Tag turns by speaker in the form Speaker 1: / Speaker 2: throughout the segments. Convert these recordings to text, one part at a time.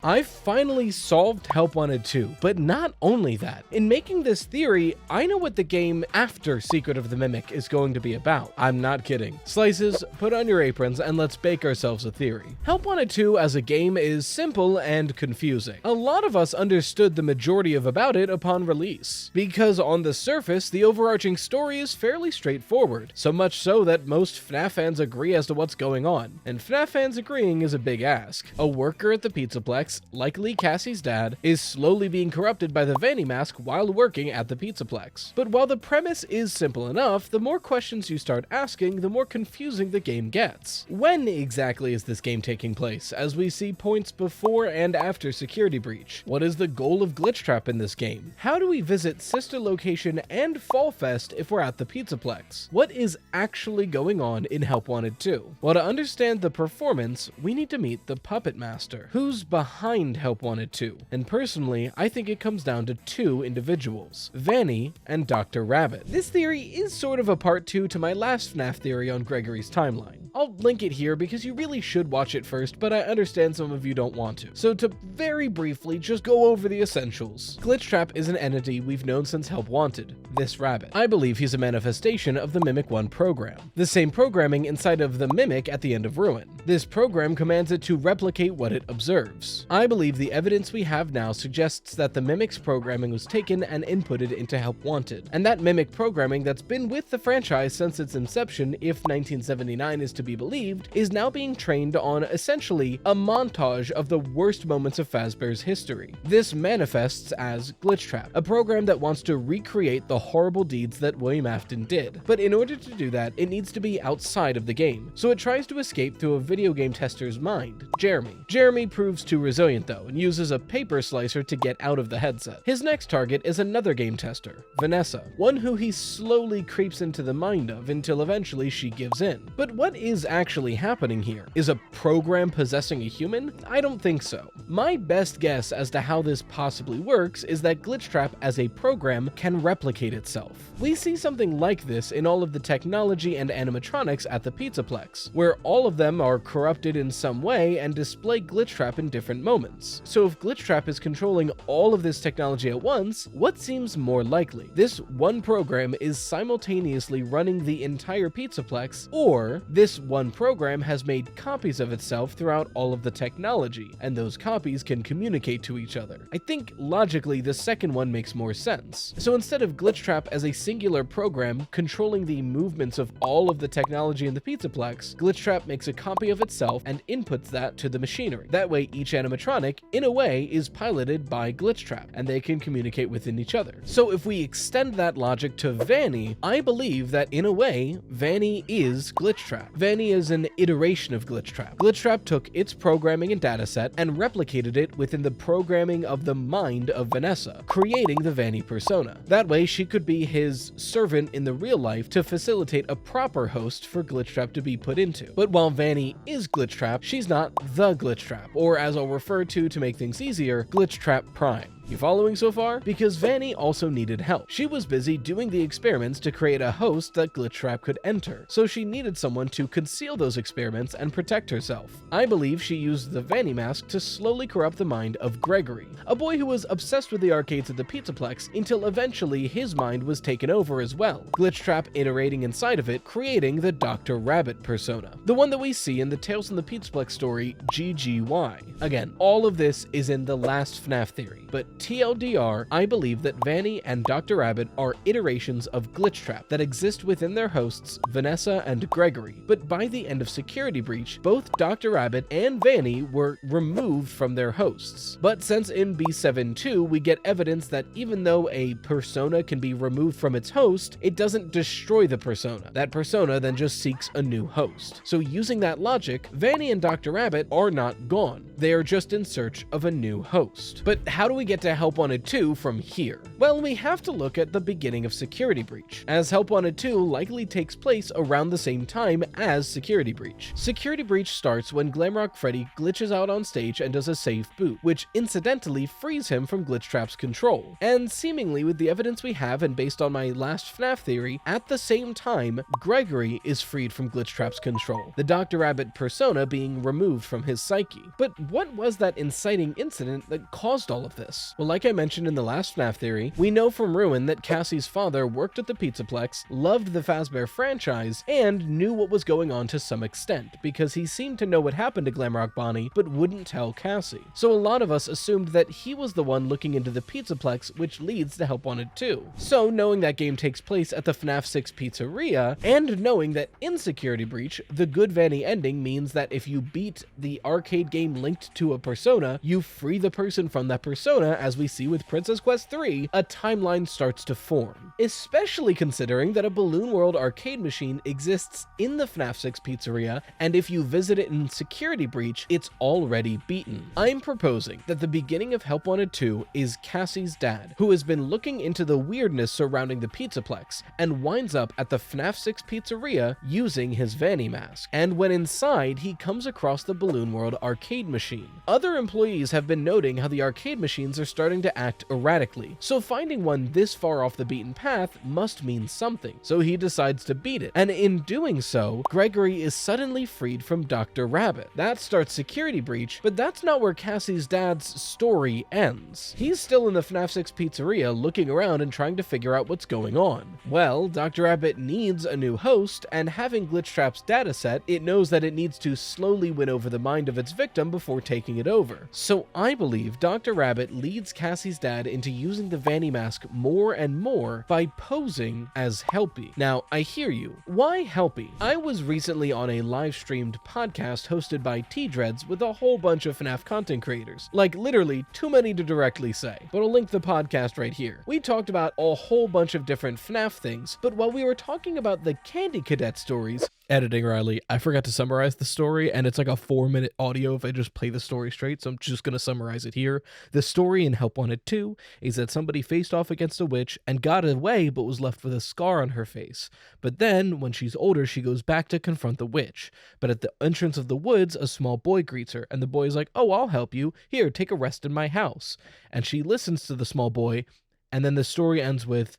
Speaker 1: I finally solved Help Wanted 2, but not only that. In making this theory, I know what the game after Secret of the Mimic is going to be about. I'm not kidding. Slices, put on your aprons, and let's bake ourselves a theory. Help Wanted 2 as a game is simple and confusing. A lot of us understood the majority of about it upon release, because on the surface, the overarching story is fairly straightforward, so much so that most FNAF fans agree as to what's going on. And FNAF fans agreeing is a big ask. A worker at the Pizzaplex, likely Cassie's dad, is slowly being corrupted by the Vanny mask while working at the Pizzaplex. But while the premise is simple enough, the more questions you start asking, the more confusing the game gets. When exactly is this game taking place, as we see points before and after Security Breach? What is the goal of Glitchtrap in this game? How do we visit Sister Location and Fall Fest if we're at the Pizzaplex? What is actually going on in Help Wanted 2? Well, to understand the performance, we need to meet the Puppet Master, who's behind Help Wanted 2, and personally, I think it comes down to two individuals, Vanny and Dr. Rabbit. This theory is sort of a part 2 to my last FNAF theory on Gregory's timeline. I'll link it here because you really should watch it first, but I understand some of you don't want to. So to very briefly just go over the essentials. Glitchtrap is an entity we've known since Help Wanted, this rabbit. I believe he's a manifestation of the Mimic 1 program, the same programming inside of the Mimic at the end of Ruin. This program commands it to replicate what it observes. I believe the evidence we have now suggests that the Mimic's programming was taken and inputted into Help Wanted, and that Mimic programming that's been with the franchise since its inception, if 1979 is to be believed, is now being trained on essentially a montage of the worst moments of Fazbear's history. This manifests as Glitchtrap, a program that wants to recreate the horrible deeds that William Afton did, but in order to do that, it needs to be outside of the game, so it tries to escape through a video game tester's mind, Jeremy. Jeremy proves too resilient though, and uses a paper slicer to get out of the headset. His next target is another game tester, Vanessa, one who he slowly creeps into the mind of until eventually she gives in. But what is actually happening here? Is a program possessing a human? I don't think so. My best guess as to how this possibly works is that Glitchtrap as a program can replicate itself. We see something like this in all of the technology and animatronics at the Pizzaplex, where all of them are corrupted in some way and display Glitchtrap in different moments. So if Glitchtrap is controlling all of this technology at once, what seems more likely? This one program is simultaneously running the entire Pizzaplex, or this one program has made copies of itself throughout all of the technology, and those copies can communicate to each other. I think logically the second one makes more sense. So instead of Glitchtrap as a singular program controlling the movements of all of the technology in the Pizzaplex, Glitchtrap makes a copy of itself and inputs that to the machinery. That way each animatronic, in a way, is piloted by Glitchtrap, and they can communicate within each other. So if we extend that logic to Vanny, I believe that in a way, Vanny is Glitchtrap. Vanny is an iteration of Glitchtrap. Glitchtrap took its programming and dataset and replicated it within the programming of the mind of Vanessa, creating the Vanny persona. That way she could be his servant in the real life to facilitate a proper host for Glitchtrap to be put into. But while Vanny is Glitchtrap, she's not the Glitchtrap, or as I'll refer to make things easier, Glitchtrap Prime. You following so far? Because Vanny also needed help. She was busy doing the experiments to create a host that Glitchtrap could enter, so she needed someone to conceal those experiments and protect herself. I believe she used the Vanny mask to slowly corrupt the mind of Gregory, a boy who was obsessed with the arcades at the Pizzaplex until eventually his mind was taken over as well, Glitchtrap iterating inside of it, creating the Dr. Rabbit persona, the one that we see in the Tales from the Pizzaplex story GGY. Again, all of this is in the last FNAF theory, but TLDR, I believe that Vanny and Dr. Rabbit are iterations of Glitchtrap that exist within their hosts, Vanessa and Gregory. But by the end of Security Breach, both Dr. Rabbit and Vanny were removed from their hosts. But since in B7-2 we get evidence that even though a persona can be removed from its host, it doesn't destroy the persona. That persona then just seeks a new host. So using that logic, Vanny and Dr. Rabbit are not gone. They are just in search of a new host. But how do we get to into Help Wanted 2 from here? Well, we have to look at the beginning of Security Breach, as Help Wanted 2 likely takes place around the same time as Security Breach. Security Breach starts when Glamrock Freddy glitches out on stage and does a safe boot, which incidentally frees him from Glitchtrap's control. And seemingly with the evidence we have and based on my last FNAF theory, at the same time, Gregory is freed from Glitchtrap's control, the Dr. Rabbit persona being removed from his psyche. But what was that inciting incident that caused all of this? Well, like I mentioned in the last FNAF theory, we know from Ruin that Cassie's father worked at the Pizzaplex, loved the Fazbear franchise, and knew what was going on to some extent, because he seemed to know what happened to Glamrock Bonnie, but wouldn't tell Cassie. So a lot of us assumed that he was the one looking into the Pizzaplex, which leads to Help Wanted 2. So knowing that game takes place at the FNAF 6 pizzeria, and knowing that in Security Breach, the good Vanny ending means that if you beat the arcade game linked to a persona, you free the person from that persona, as we see with Princess Quest 3, a timeline starts to form. Especially considering that a Balloon World arcade machine exists in the FNAF 6 pizzeria, and if you visit it in Security Breach, it's already beaten. I'm proposing that the beginning of Help Wanted 2 is Cassie's dad, who has been looking into the weirdness surrounding the Pizzaplex, and winds up at the FNAF 6 pizzeria using his Vanny mask. And when inside, he comes across the Balloon World arcade machine. Other employees have been noting how the arcade machines are starting to act erratically, so finding one this far off the beaten path must mean something, so he decides to beat it. And in doing so, Gregory is suddenly freed from Dr. Rabbit. That starts Security Breach, but that's not where Cassie's dad's story ends. He's still in the FNAF 6 pizzeria looking around and trying to figure out what's going on. Well, Dr. Rabbit needs a new host, and having Glitchtrap's dataset, it knows that it needs to slowly win over the mind of its victim before taking it over. So I believe Dr. Rabbit leads Cassie's dad into using the Vanny mask more and more by posing as Helpi. Now, I hear you. Why Helpi? I was recently on a live-streamed podcast hosted by T-Dreads with a whole bunch of FNAF content creators. Like, literally, too many to directly say, but I'll link the podcast right here. We talked about a whole bunch of different FNAF things, but while we were talking about the Candy Cadet stories, editing Riley, I forgot to summarize the story, and it's like a 4-minute audio if I just play the story straight, so I'm just gonna summarize it here. The story in Help Wanted 2 is that somebody faced off against a witch and got away but was left with a scar on her face. But then, when she's older, she goes back to confront the witch. But at the entrance of the woods, a small boy greets her, and the boy is like, "Oh, I'll help you. Here, take a rest in my house." And she listens to the small boy, and then the story ends with,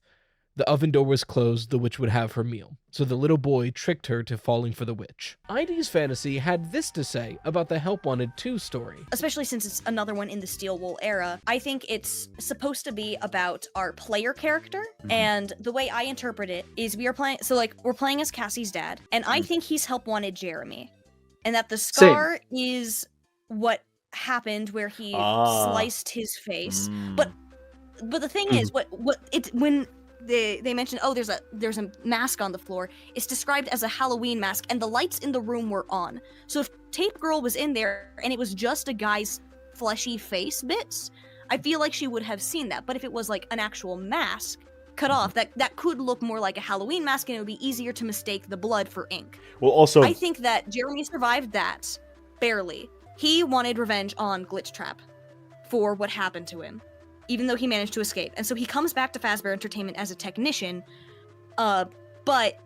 Speaker 1: "The oven door was closed, the witch would have her meal." So the little boy tricked her to falling for the witch. ID's Fantasy had this to say about the Help Wanted 2 story.
Speaker 2: Especially since it's another one in the Steel Wool era, I think it's supposed to be about our player character, and the way I interpret it is we're playing as Cassie's dad, and I think he's Help Wanted Jeremy, and that the scar is what happened where he sliced his face. But the thing is, when they mentioned, oh, there's a mask on the floor, it's described as a Halloween mask, and the lights in the room were on. So if Tape Girl was in there and it was just a guy's fleshy face bits, I feel like she would have seen that. But if it was like an actual mask cut off, that could look more like a Halloween mask, and it would be easier to mistake the blood for ink.
Speaker 3: Well, also,
Speaker 2: I think that Jeremy survived that barely. He wanted revenge on Glitchtrap for what happened to him, even though he managed to escape. And so he comes back to Fazbear Entertainment as a technician, but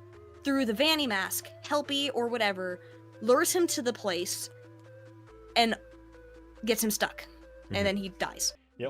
Speaker 2: through the Vanny mask, Helpi or whatever, lures him to the place and gets him stuck. And then he dies.
Speaker 4: Yeah,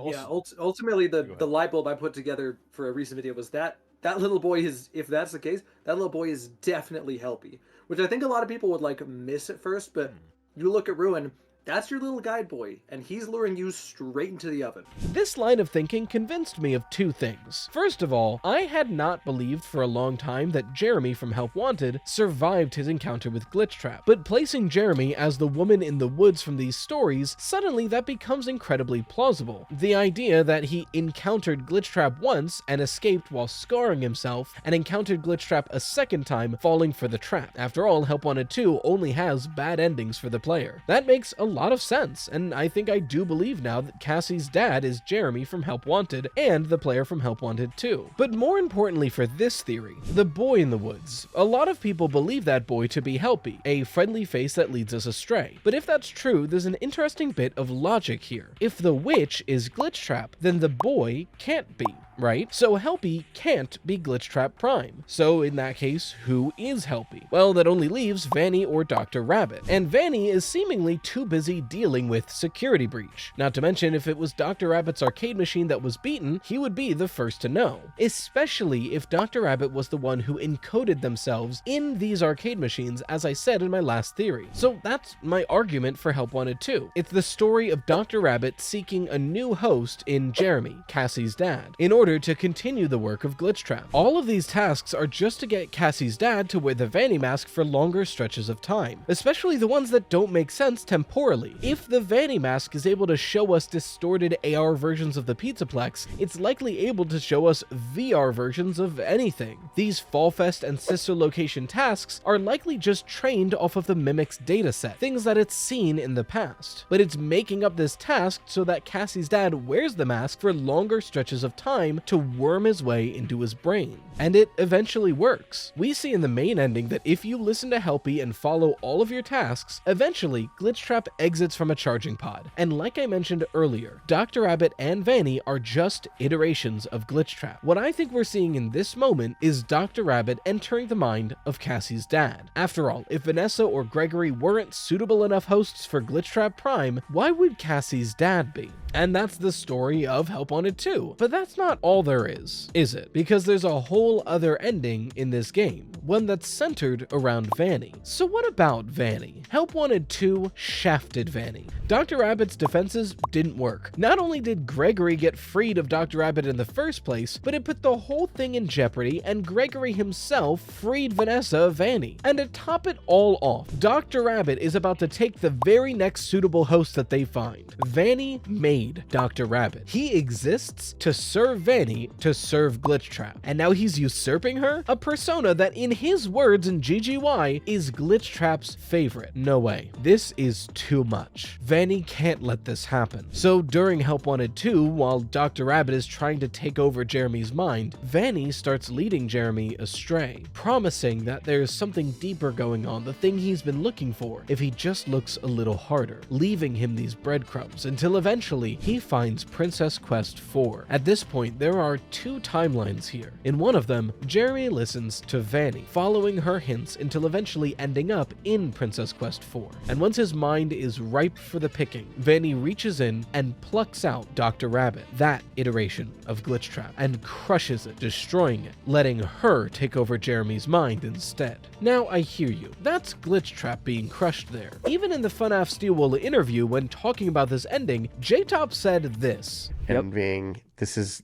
Speaker 4: ultimately, the light bulb I put together for a recent video was that little boy is, if that's the case, that little boy is definitely Helpi. Which I think a lot of people would, like, miss at first, but you look at Ruin, that's your little guide boy, and he's luring you straight into the oven.
Speaker 1: This line of thinking convinced me of two things. First of all, I had not believed for a long time that Jeremy from Help Wanted survived his encounter with Glitchtrap, but placing Jeremy as the woman in the woods from these stories, suddenly that becomes incredibly plausible. The idea that he encountered Glitchtrap once and escaped while scarring himself, and encountered Glitchtrap a second time falling for the trap. After all, Help Wanted 2 only has bad endings for the player. That makes a lot of sense, and I think I do believe now that Cassie's dad is Jeremy from Help Wanted and the player from Help Wanted 2. But more importantly for this theory, the boy in the woods. A lot of people believe that boy to be Helpi, a friendly face that leads us astray. But if that's true, there's an interesting bit of logic here. If the witch is Glitchtrap, then the boy can't be, right? So Helpi can't be Glitchtrap Prime. So in that case, who is Helpi? Well, that only leaves Vanny or Dr. Rabbit. And Vanny is seemingly too busy dealing with security breach. Not to mention, if it was Dr. Rabbit's arcade machine that was beaten, he would be the first to know. Especially if Dr. Rabbit was the one who encoded themselves in these arcade machines, as I said in my last theory. So that's my argument for Help Wanted 2. It's the story of Dr. Rabbit seeking a new host in Jeremy, Cassie's dad, in order to continue the work of Glitchtrap. All of these tasks are just to get Cassie's dad to wear the Vanny mask for longer stretches of time, especially the ones that don't make sense temporally. If the Vanny mask is able to show us distorted AR versions of the Pizzaplex, it's likely able to show us VR versions of anything. These Fallfest and Sister Location tasks are likely just trained off of the Mimic's dataset, things that it's seen in the past. But it's making up this task so that Cassie's dad wears the mask for longer stretches of time to worm his way into his brain. And it eventually works. We see in the main ending that if you listen to Helpi and follow all of your tasks, eventually Glitchtrap exits from a charging pod. And like I mentioned earlier, Dr. Rabbit and Vanny are just iterations of Glitchtrap. What I think we're seeing in this moment is Dr. Rabbit entering the mind of Cassie's dad. After all, if Vanessa or Gregory weren't suitable enough hosts for Glitchtrap Prime, why would Cassie's dad be? And that's the story of Help Wanted 2. But that's not all there is it? Because there's a whole other ending in this game, one that's centered around Vanny. So what about Vanny? Help Wanted 2 shafted Vanny. Dr. Rabbit's defenses didn't work. Not only did Gregory get freed of Dr. Rabbit in the first place, but it put the whole thing in jeopardy, and Gregory himself freed Vanessa of Vanny. And to top it all off, Dr. Rabbit is about to take the very next suitable host that they find. Vanny made Dr. Rabbit. He exists to serve Vanny to serve Glitchtrap. And now he's usurping her? A persona that in his words in GGY is Glitchtrap's favorite. No way. This is too much. Vanny can't let this happen. So during Help Wanted 2, while Dr. Rabbit is trying to take over Jeremy's mind, Vanny starts leading Jeremy astray, promising that there's something deeper going on, the thing he's been looking for, if he just looks a little harder, leaving him these breadcrumbs until eventually he finds Princess Quest 4. At this point, there are two timelines here. In one of them, Jeremy listens to Vanny, following her hints until eventually ending up in Princess Quest 4. And once his mind is ripe for the picking, Vanny reaches in and plucks out Dr. Rabbit, that iteration of Glitchtrap, and crushes it, destroying it, letting her take over Jeremy's mind instead. Now I hear you. That's Glitchtrap being crushed there. Even in the FNAF Steelwool interview when talking about this ending, J-Top said this.
Speaker 3: Being this is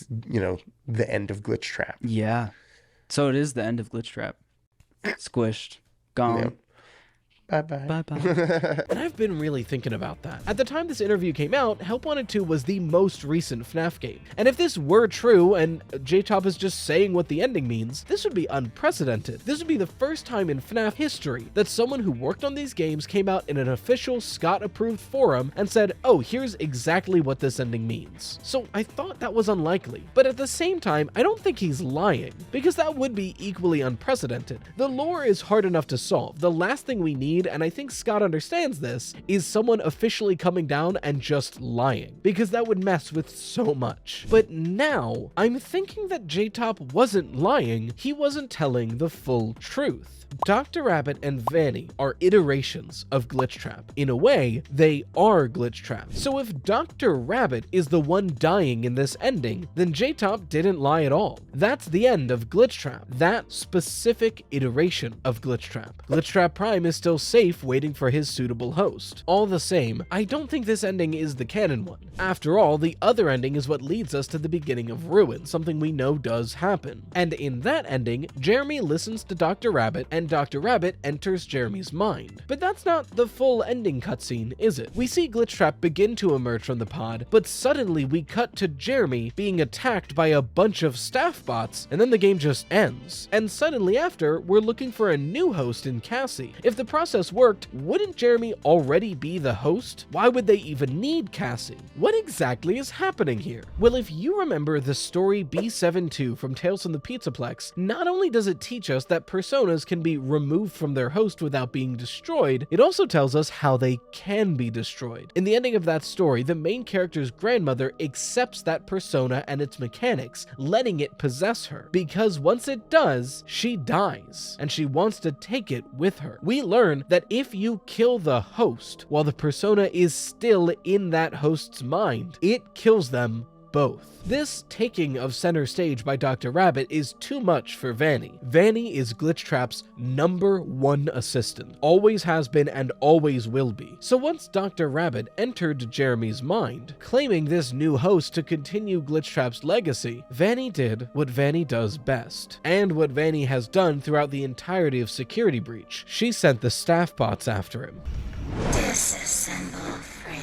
Speaker 3: the end of Glitchtrap.
Speaker 5: Yeah. So it is the end of Glitchtrap. Squished. Gone.
Speaker 3: Yeah. Bye-bye.
Speaker 5: Bye-bye.
Speaker 1: And I've been really thinking about that. At the time this interview came out, Help Wanted 2 was the most recent FNAF game. And if this were true, and J-Top is just saying what the ending means, this would be unprecedented. This would be the first time in FNAF history that someone who worked on these games came out in an official Scott-approved forum and said, oh, here's exactly what this ending means. So I thought that was unlikely. But at the same time, I don't think he's lying, because that would be equally unprecedented. The lore is hard enough to solve. The last thing we need, and I think Scott understands this, is someone officially coming down and just lying, because that would mess with so much. But now, I'm thinking that J-Top wasn't lying, he wasn't telling the full truth. Dr. Rabbit and Vanny are iterations of Glitchtrap. In a way, they are Glitchtrap. So if Dr. Rabbit is the one dying in this ending, then J-Top didn't lie at all. That's the end of Glitchtrap, that specific iteration of Glitchtrap. Glitchtrap Prime is still safe waiting for his suitable host. All the same, I don't think this ending is the canon one. After all, the other ending is what leads us to the beginning of Ruin, something we know does happen. And in that ending, Jeremy listens to Dr. Rabbit and Dr. Rabbit enters Jeremy's mind. But that's not the full ending cutscene, is it? We see Glitchtrap begin to emerge from the pod, but suddenly we cut to Jeremy being attacked by a bunch of staff bots, and then the game just ends. And suddenly after, we're looking for a new host in Cassie. If the process worked, wouldn't Jeremy already be the host? Why would they even need Cassie? What exactly is happening here? Well, if you remember the story B72 from Tales from the Pizzaplex, not only does it teach us that personas can be removed from their host without being destroyed, it also tells us how they can be destroyed. In the ending of that story, the main character's grandmother accepts that persona and its mechanics, letting it possess her, because once it does, she dies, and she wants to take it with her. We learn that if you kill the host while the persona is still in that host's mind, it kills them both. This taking of center stage by Dr. Rabbit is too much for Vanny. Vanny is Glitchtrap's #1 assistant, always has been and always will be. So once Dr. Rabbit entered Jeremy's mind, claiming this new host to continue Glitchtrap's legacy, Vanny did what Vanny does best, and what Vanny has done throughout the entirety of Security Breach. She sent the staff bots after him.
Speaker 6: Disassemble Freddy.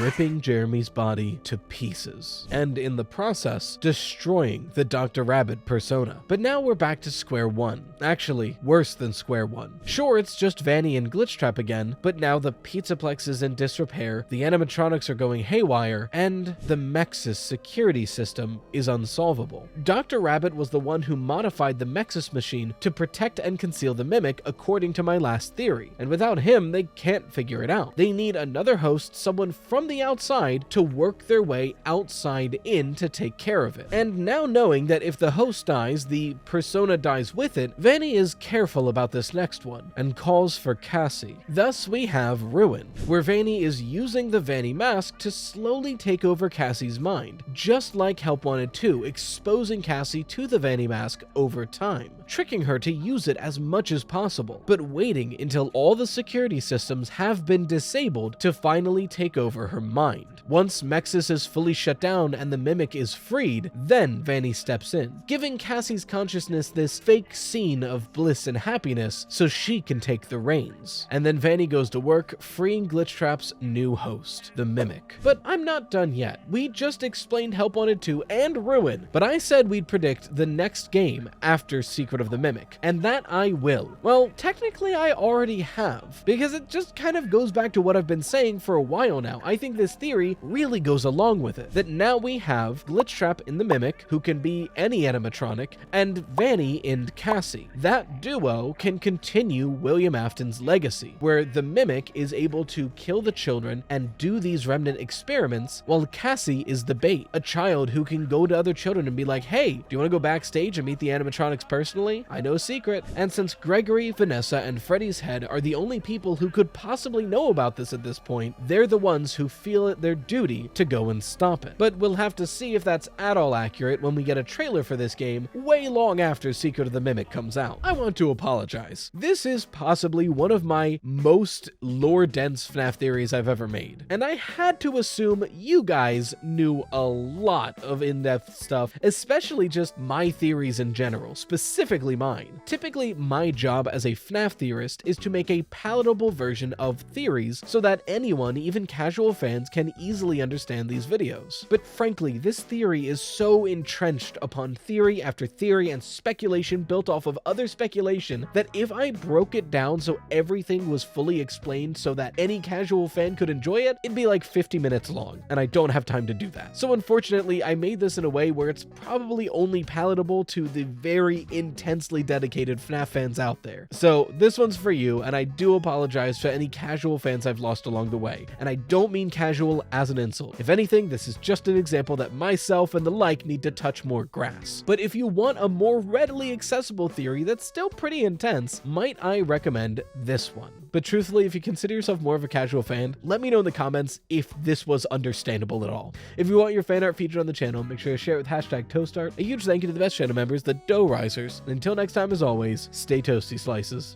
Speaker 1: Ripping Jeremy's body to pieces, and in the process, destroying the Dr. Rabbit persona. But now we're back to square one. Actually, worse than square one. Sure, it's just Vanny and Glitchtrap again, but now the Pizzaplex is in disrepair, the animatronics are going haywire, and the Mexis security system is unsolvable. Dr. Rabbit was the one who modified the Mexis machine to protect and conceal the Mimic, according to my last theory, and without him, they can't figure it out. They need another host, someone from the outside, to work their way outside in to take care of it. And now knowing that if the host dies, the persona dies with it, Vanny is careful about this next one, and calls for Cassie. Thus we have Ruin, where Vanny is using the Vanny mask to slowly take over Cassie's mind, just like Help Wanted 2, exposing Cassie to the Vanny mask over time, tricking her to use it as much as possible, but waiting until all the security systems have been disabled to finally take over her mind. Once Mexis is fully shut down and the Mimic is freed, then Vanny steps in, giving Cassie's consciousness this fake scene of bliss and happiness so she can take the reins. And then Vanny goes to work, freeing Glitchtrap's new host, the Mimic. But I'm not done yet. We just explained Help Wanted 2 and Ruin, but I said we'd predict the next game after Secret of the Mimic, and that I will. Well, technically I already have, because it just kind of goes back to what I've been saying for a while now. I think this theory really goes along with it, that now we have Glitchtrap in the Mimic, who can be any animatronic, and Vanny in Cassie. That duo can continue William Afton's legacy, where the Mimic is able to kill the children and do these remnant experiments, while Cassie is the bait, a child who can go to other children and be like, hey, do you want to go backstage and meet the animatronics personally? I know a secret. And since Gregory, Vanessa, and Freddy's Head are the only people who could possibly know about this at this point, they're the ones who feel it their duty to go and stop it. But we'll have to see if that's at all accurate when we get a trailer for this game way long after Secret of the Mimic comes out. I want to apologize. This is possibly one of my most lore-dense FNAF theories I've ever made, and I had to assume you guys knew a lot of in-depth stuff, especially just my theories in general, specifically mine. Typically, my job as a FNAF theorist is to make a palatable version of theories so that anyone, even casual fans, can easily understand these videos. But frankly, this theory is so entrenched upon theory after theory and speculation built off of other speculation that if I broke it down so everything was fully explained so that any casual fan could enjoy it, it'd be like 50 minutes long, and I don't have time to do that. So unfortunately, I made this in a way where it's probably only palatable to the very intensely dedicated FNAF fans out there. So this one's for you, and I do apologize for any casual fans I've lost along the way. And I don't mean casual as an insult. If anything, this is just an example that myself and the like need to touch more grass. But if you want a more readily accessible theory that's still pretty intense, might I recommend this one. But truthfully, if you consider yourself more of a casual fan, let me know in the comments if this was understandable at all. If you want your fan art featured on the channel, make sure to share it with #ToastArt. A huge thank you to the best channel members, the Dough Risers. And until next time, as always, stay toasty, slices.